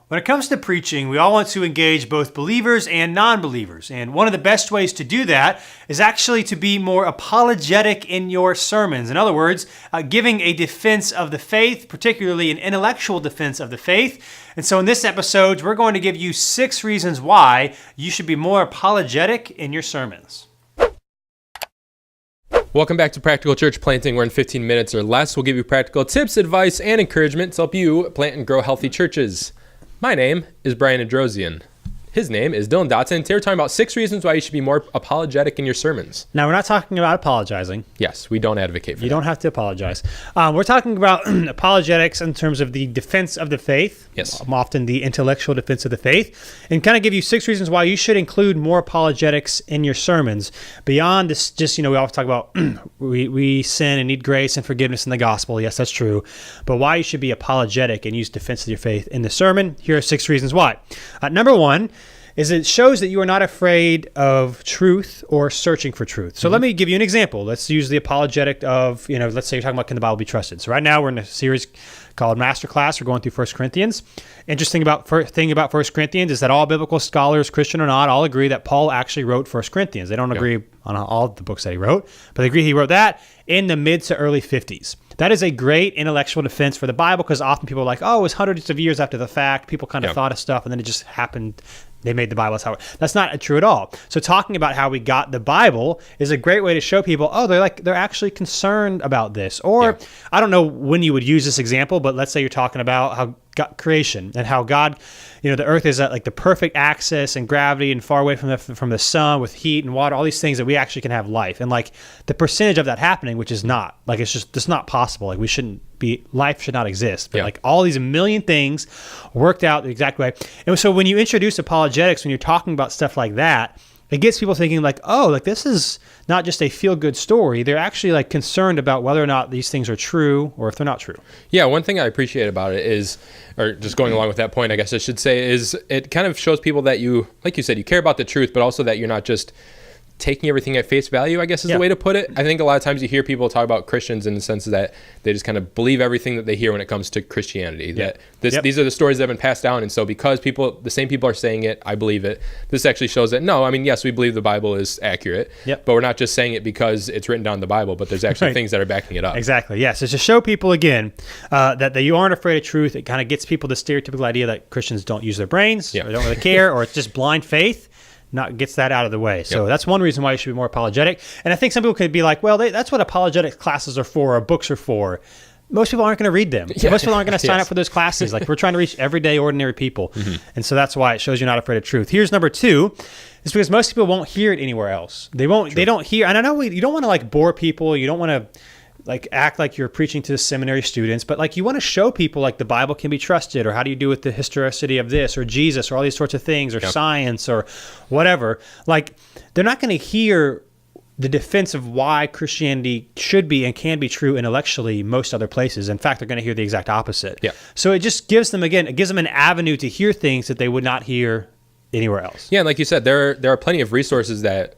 When it comes to preaching, we all want to engage both believers and non-believers. And one of the best ways to do that is actually to be more apologetic in your sermons. In other words, giving a defense of the faith, particularly an intellectual defense of the faith. And so in this episode, we're going to give you 6 reasons why you should be more apologetic in your sermons. Welcome back to Practical Church Planting, where in 15 minutes or less, we'll give you practical tips, advice, and encouragement to help you plant and grow healthy churches. My name is Brian Androsian. His name is Dylan Dotson. Today we're talking about 6 reasons why you should be more apologetic in your sermons. Now, we're not talking about apologizing. Yes, we don't advocate for that. You don't have to apologize. We're talking about apologetics in terms of the defense of the faith. Yes. Often the intellectual defense of the faith. And kind of give you 6 reasons why you should include more apologetics in your sermons. Beyond this, just, we always talk about we sin and need grace and forgiveness in the gospel. Yes, that's true. But why you should be apologetic and use defense of your faith in the sermon. Here are 6 reasons why. Number 1, is it shows that you are not afraid of truth or searching for truth. So let me give you an example. Let's use the apologetic of, let's say you're talking about can the Bible be trusted. So right now we're in a series called Masterclass. We're going through 1 Corinthians. Interesting thing about 1 Corinthians is that all biblical scholars, Christian or not, all agree that Paul actually wrote 1 Corinthians. They don't agree on all the books that he wrote, but they agree he wrote that in the mid to early 50s. That is a great intellectual defense for the Bible because often people are like, oh, it was hundreds of years after the fact. People kind of thought of stuff and then it just happened. They made the Bible. That's not true at all. So talking about how we got the Bible is a great way to show people, oh, they're actually concerned about this. Or I don't know when you would use this example, but let's say you're talking about how God, creation and how God, the earth is at like the perfect axis and gravity and far away from the sun with heat and water, all these things that we actually can have life. And like the percentage of that happening, which is not, like it's not possible. Like life should not exist. But like all these million things worked out the exact way. And so when you introduce apologetics, when you're talking about stuff like that, it gets people thinking like, oh, like this is not just a feel-good story. They're actually like concerned about whether or not these things are true or if they're not true. Yeah, one thing I appreciate about it is, or just going along with that point, I guess I should say, is it kind of shows people that you, like you said, you care about the truth, but also that you're not just taking everything at face value, I guess is the way to put it. I think a lot of times you hear people talk about Christians in the sense that they just kind of believe everything that they hear when it comes to Christianity. That these are the stories that have been passed down, and so because the same people are saying it, I believe it. This actually shows that no, I mean, yes, we believe the Bible is accurate, but we're not just saying it because it's written down in the Bible, but there's actually things that are backing it up. Exactly, yes. It's to show people again that you aren't afraid of truth. It kind of gets people the stereotypical idea that Christians don't use their brains, or don't really care, or it's just blind faith. Gets that out of the way. So that's one reason why you should be more apologetic. And I think some people could be like, well, that's what apologetics classes are for, or books are for. Most people aren't going to read them. Most people aren't going to sign up for those classes. Like we're trying to reach everyday, ordinary people. And so that's why it shows you're not afraid of truth. Here's number 2, is because most people won't hear it anywhere else. They don't hear, and I know you don't want to like bore people. You don't want to like act like you're preaching to the seminary students, but like you want to show people like the Bible can be trusted, or how do you do with the historicity of this, or Jesus, or all these sorts of things, or science, or whatever. Like they're not going to hear the defense of why Christianity should be and can be true intellectually most other places. In fact, they're going to hear the exact opposite. So it just gives them an avenue to hear things that they would not hear anywhere else. Yeah, and like you said, there are plenty of resources that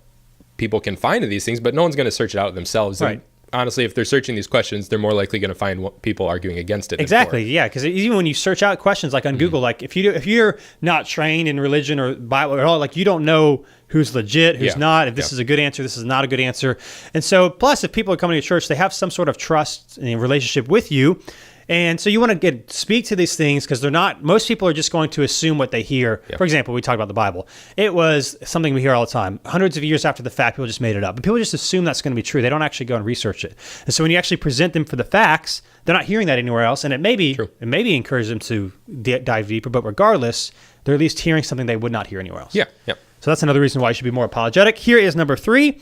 people can find of these things, but no one's going to search it out themselves. Right. And honestly, if they're searching these questions, they're more likely going to find people arguing against it. Exactly, yeah. Because even when you search out questions like on Google, like if you're not trained in religion or Bible at all, like you don't know who's legit, who's not, if this is a good answer, this is not a good answer. And so, plus, if people are coming to church, they have some sort of trust and relationship with you. And so you want to speak to these things because most people are just going to assume what they hear. For example, we talk about the Bible. It was something we hear all the time. Hundreds of years after the fact, people just made it up. And people just assume that's going to be true. They don't actually go and research it. And so when you actually present them for the facts, they're not hearing that anywhere else. And it maybe encourage them to dive deeper. But regardless, they're at least hearing something they would not hear anywhere else. So that's another reason why you should be more apologetic. Here is number 3.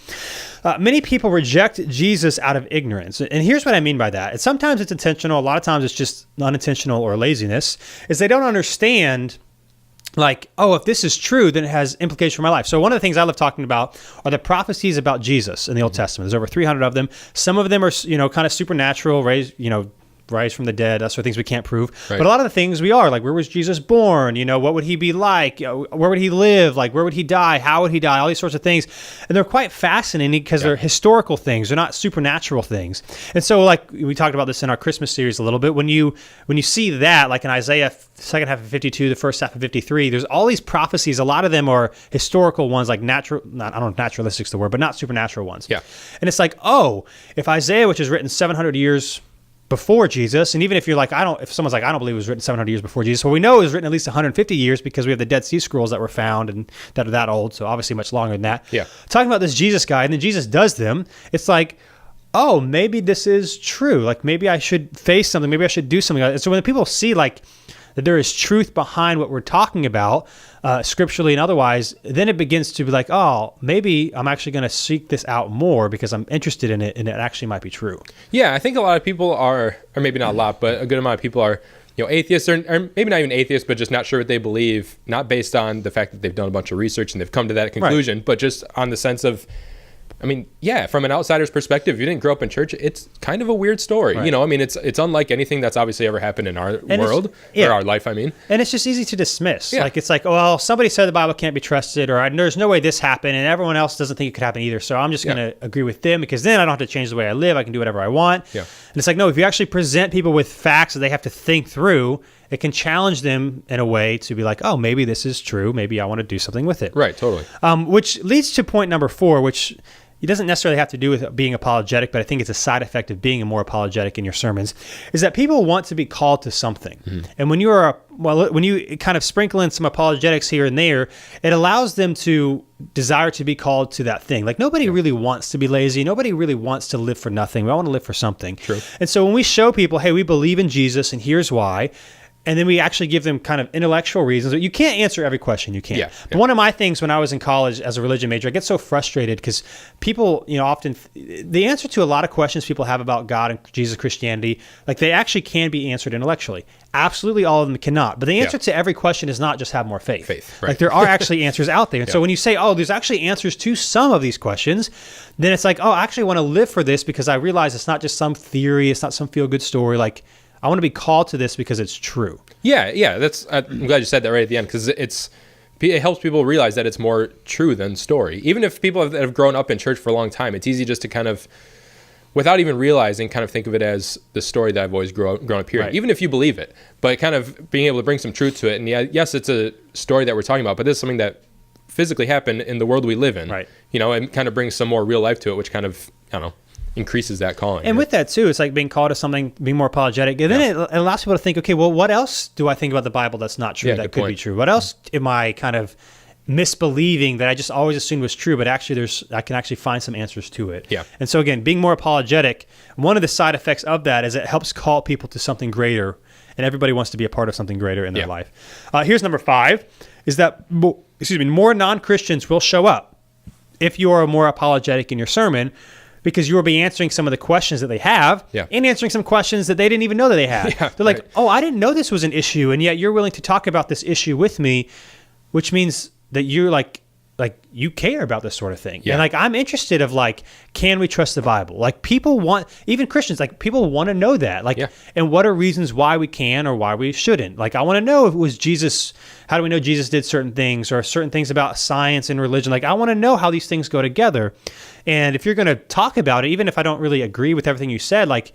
Many people reject Jesus out of ignorance. And here's what I mean by that. Sometimes it's intentional. A lot of times it's just unintentional or laziness. Is they don't understand, like, oh, if this is true, then it has implications for my life. So one of the things I love talking about are the prophecies about Jesus in the Old Testament. There's over 300 of them. Some of them are, kind of supernatural, raised, rise from the dead. That's sort of things we can't prove. Right. But a lot of the things we are, like, where was Jesus born? What would he be like? Where would he live? Like, where would he die? How would he die? All these sorts of things. And they're quite fascinating because they're historical things. They're not supernatural things. And so, like, we talked about this in our Christmas series a little bit. When you see that, like in Isaiah, second half of 52, the first half of 53, there's all these prophecies. A lot of them are historical ones, like I don't know if naturalistic's the word, but not supernatural ones. Yeah. And it's like, oh, if Isaiah, which is written 700 years before Jesus, and even if you're like, if someone's like, I don't believe it was written 700 years before Jesus, well, we know it was written at least 150 years because we have the Dead Sea Scrolls that were found and that are that old, so obviously much longer than that. Yeah. Talking about this Jesus guy, and then Jesus does them, it's like, oh, maybe this is true. Like, maybe I should face something. Maybe I should do something. So when people see, like, that there is truth behind what we're talking about, scripturally and otherwise, then it begins to be like, oh, maybe I'm actually going to seek this out more because I'm interested in it, and it actually might be true. Yeah, I think a lot of people are, or maybe not a lot, but a good amount of people are, atheists, or maybe not even atheists, but just not sure what they believe, not based on the fact that they've done a bunch of research and they've come to that conclusion, but just on the sense of, from an outsider's perspective, if you didn't grow up in church, it's kind of a weird story. Right. It's unlike anything that's obviously ever happened in our world, or our life, And it's just easy to dismiss. Yeah. Like, it's like, well, somebody said the Bible can't be trusted, or there's no way this happened, and everyone else doesn't think it could happen either. So I'm just going to agree with them because then I don't have to change the way I live. I can do whatever I want. Yeah. And it's like, no, if you actually present people with facts that they have to think through, it can challenge them in a way to be like, oh, maybe this is true. Maybe I want to do something with it. Right, totally. Which leads to point number 4, which it doesn't necessarily have to do with being apologetic, but I think it's a side effect of being more apologetic in your sermons, is that people want to be called to something. Mm-hmm. And when you kind of sprinkle in some apologetics here and there, it allows them to desire to be called to that thing. Like, nobody really wants to be lazy. Nobody really wants to live for nothing. We all want to live for something. True. And so when we show people, hey, we believe in Jesus and here's why, and then we actually give them kind of intellectual reasons. You can't answer every question. You can't. Yeah. But one of my things when I was in college as a religion major, I get so frustrated because people, often the answer to a lot of questions people have about God and Jesus, Christianity, like, they actually can be answered intellectually. Absolutely all of them cannot. But the answer to every question is not just have more faith. Right. Like, there are actually answers out there. And so when you say, oh, there's actually answers to some of these questions, then it's like, oh, I actually want to live for this because I realize it's not just some theory. It's not some feel-good story. Like, I want to be called to this because it's true. Yeah. I'm glad you said that right at the end, because it helps people realize that it's more true than story. Even if people have grown up in church for a long time, it's easy just to kind of, without even realizing, kind of think of it as the story that I've always grown up hearing, even if you believe it. But kind of being able to bring some truth to it. And yes, it's a story that we're talking about, but this is something that physically happened in the world we live in. Right. And kind of brings some more real life to it, which kind of, increases that calling. And with that too, it's like being called to something, being more apologetic. And then it allows people to think, okay, well, what else do I think about the Bible that's not true that could be true? What else am I kind of misbelieving that I just always assumed was true, but actually I can actually find some answers to it. Yeah. And so again, being more apologetic, one of the side effects of that is it helps call people to something greater, and everybody wants to be a part of something greater in their life. Here's number 5, is that, more non-Christians will show up if you are more apologetic in your sermon, because you will be answering some of the questions that they have and answering some questions that they didn't even know that they had. They're like, oh, I didn't know this was an issue, and yet you're willing to talk about this issue with me, which means that you're like you care about this sort of thing. Yeah. And like, I'm interested of like, can we trust the Bible? Like, people want, even Christians, like, people want to know that. Like, and what are reasons why we can or why we shouldn't? Like, I want to know if it was Jesus, how do we know Jesus did certain things, or certain things about science and religion? Like, I want to know how these things go together. And if you're going to talk about it, even if I don't really agree with everything you said, like,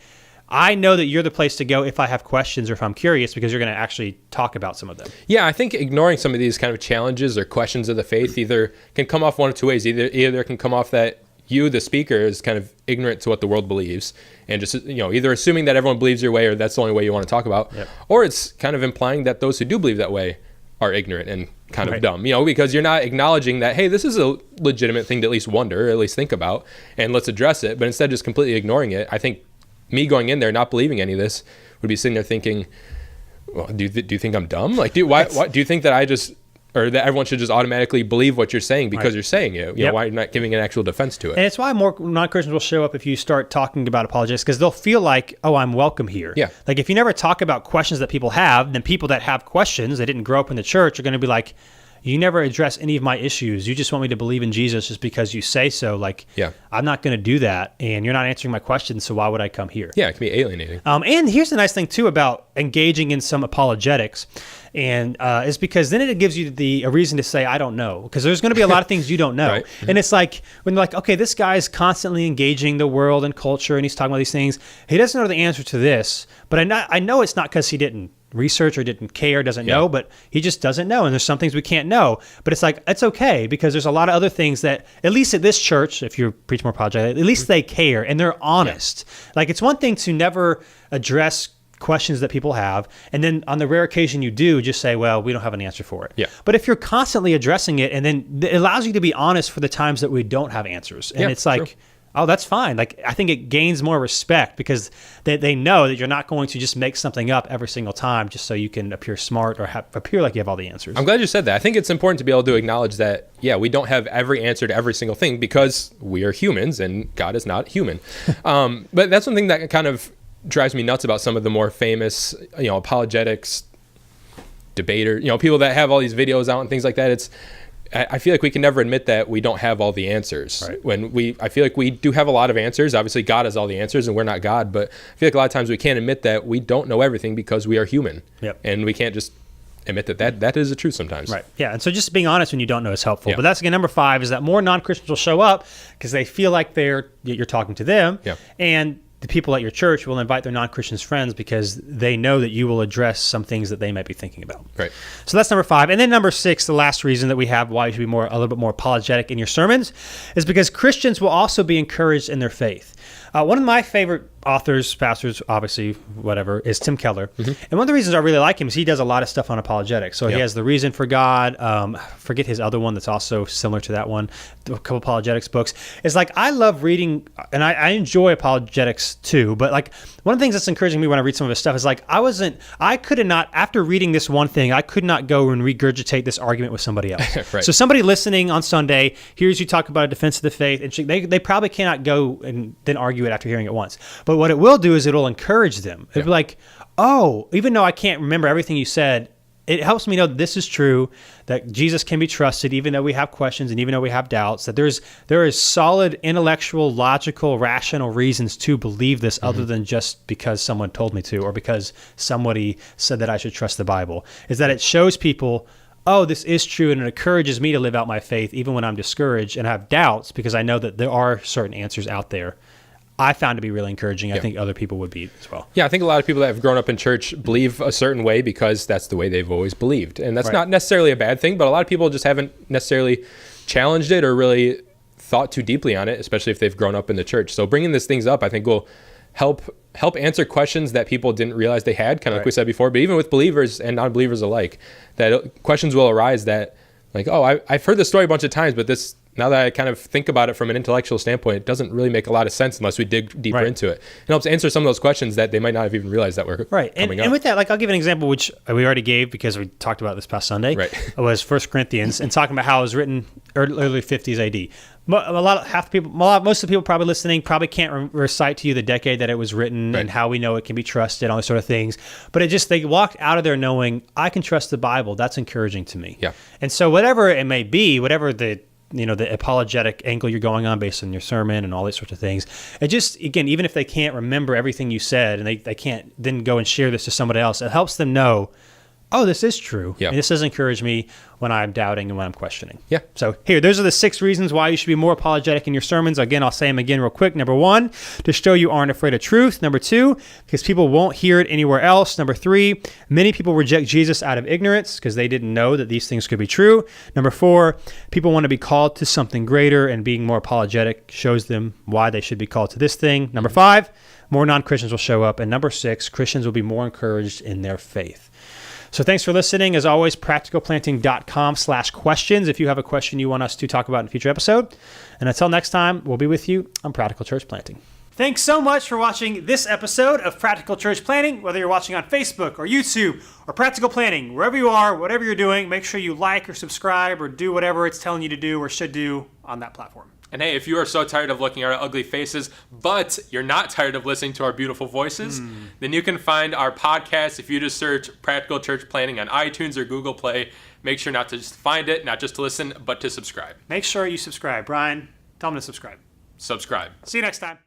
I know that you're the place to go if I have questions or if I'm curious, because you're going to actually talk about some of them. Yeah, I think ignoring some of these kind of challenges or questions of the faith either can come off one of two ways. Either it can come off that you, the speaker, is kind of ignorant to what the world believes, and just either assuming that everyone believes your way or that's the only way you want to talk about, or it's kind of implying that those who do believe that way are ignorant and kind of dumb, because you're not acknowledging that, hey, this is a legitimate thing to at least wonder, or at least think about, and let's address it. But instead, just completely ignoring it. I think me going in there not believing any of this would be sitting there thinking, well, do you think I'm dumb? Like, why do you think that I just, or that everyone should just automatically believe what you're saying because you're saying it? You know, why you're not giving an actual defense to it? And it's why more non-Christians will show up if you start talking about apologetics, because they'll feel like, oh, I'm welcome here. Yeah. Like, if you never talk about questions that people have, then people that have questions that didn't grow up in the church are going to be like, you never address any of my issues. You just want me to believe in Jesus just because you say so. Like, I'm not going to do that, and you're not answering my questions, so why would I come here? Yeah, it can be alienating. And here's the nice thing, too, about engaging in some apologetics, and is because then it gives you a reason to say, I don't know, because there's going to be a lot of things you don't know. Right. And it's like, when they're like, okay, this guy's constantly engaging the world and culture, and he's talking about these things. He doesn't know the answer to this, but I know it's not because he didn't research or didn't care, doesn't know, but he just doesn't know. And there's some things we can't know, but it's like, it's okay, because there's a lot of other things that, at least at this church, if you preach more apologetic, at least they care and they're honest. Like, it's one thing to never address questions that people have, and then on the rare occasion you do, just say, well, we don't have an answer for it. Yeah. But if you're constantly addressing it, and then it allows you to be honest for the times that we don't have answers. And it's like, true. Oh, that's fine. Like, I think it gains more respect because they know that you're not going to just make something up every single time just so you can appear smart or appear like you have all the answers. I'm glad you said that. I think it's important to be able to acknowledge that, we don't have every answer to every single thing because we are humans and God is not human. But that's one thing that kind of drives me nuts about some of the more famous, apologetics debater, people that have all these videos out and things like that. I feel like we can never admit that we don't have all the answers. Right. I feel like we do have a lot of answers. Obviously, God has all the answers, and we're not God. But I feel like a lot of times we can't admit that we don't know everything because we are human. Yep. And we can't just admit that is the truth sometimes. Right. Yeah. And so just being honest when you don't know is helpful. Yeah. But that's, again, number 5 is that more non-Christians will show up because they feel like you're talking to them. Yeah. And the people at your church will invite their non-Christians friends because they know that you will address some things that they might be thinking about. Right. So that's number 5. And then number 6, the last reason that we have why you should be a little bit more apologetic in your sermons is because Christians will also be encouraged in their faith. One of my favorite authors, pastors, obviously, whatever, is Tim Keller. Mm-hmm. And one of the reasons I really like him is he does a lot of stuff on apologetics. So he has The Reason for God. Forget his other one that's also similar to that one. A couple apologetics books. It's like, I love reading, and I enjoy apologetics too. But like, one of the things that's encouraging me when I read some of his stuff is like, I could not, after reading this one thing, I could not go and regurgitate this argument with somebody else. Right. So somebody listening on Sunday hears you talk about a defense of the faith, and they probably cannot go and then argue it after hearing it once. But what it will do is it'll encourage them. It'll be like, oh, even though I can't remember everything you said, it helps me know that this is true, that Jesus can be trusted, even though we have questions and even though we have doubts, that there is solid intellectual, logical, rational reasons to believe this other than just because someone told me to or because somebody said that I should trust the Bible. Is that it shows people, oh, this is true, and it encourages me to live out my faith even when I'm discouraged and have doubts because I know that there are certain answers out there. I found to be really encouraging. I think other people would be as well. Yeah, I think a lot of people that have grown up in church believe a certain way because that's the way they've always believed. And that's not necessarily a bad thing, but a lot of people just haven't necessarily challenged it or really thought too deeply on it, especially if they've grown up in the church. So bringing these things up, I think, will help answer questions that people didn't realize they had, kind of like we said before, but even with believers and non-believers alike, that questions will arise that, like, oh, I've heard this story a bunch of times, but this, now that I kind of think about it from an intellectual standpoint, it doesn't really make a lot of sense unless we dig deeper into it. It helps answer some of those questions that they might not have even realized that were coming up. And with that, like, I'll give an example, which we already gave because we talked about it this past Sunday. It was 1 Corinthians and talking about how it was written early 50s AD. Most of the people probably listening probably can't recite to you the decade that it was written and how we know it can be trusted, all those sort of things. But they walked out of there knowing, I can trust the Bible. That's encouraging to me. Yeah. And so whatever it may be, whatever the apologetic angle you're going on based on your sermon and all these sorts of things. It just, again, even if they can't remember everything you said and they can't then go and share this to somebody else, it helps them know, oh, this is true. Yeah. And this does encourage me when I'm doubting and when I'm questioning. Yeah. So here, those are the 6 reasons why you should be more apologetic in your sermons. Again, I'll say them again real quick. Number 1, to show you aren't afraid of truth. Number 2, because people won't hear it anywhere else. Number 3, many people reject Jesus out of ignorance because they didn't know that these things could be true. Number 4, people want to be called to something greater, and being more apologetic shows them why they should be called to this thing. Number 5, more non-Christians will show up. And number 6, Christians will be more encouraged in their faith. So thanks for listening. As always, practicalplanting.com/questions if you have a question you want us to talk about in a future episode. And until next time, we'll be with you on Practical Church Planting. Thanks so much for watching this episode of Practical Church Planting. Whether you're watching on Facebook or YouTube or Practical Planting, wherever you are, whatever you're doing, make sure you like or subscribe or do whatever it's telling you to do or should do on that platform. And hey, if you are so tired of looking at our ugly faces, but you're not tired of listening to our beautiful voices, then you can find our podcast if you just search Practical Church Planning on iTunes or Google Play. Make sure not to just find it, not just to listen, but to subscribe. Make sure you subscribe. Brian, tell them to subscribe. Subscribe. See you next time.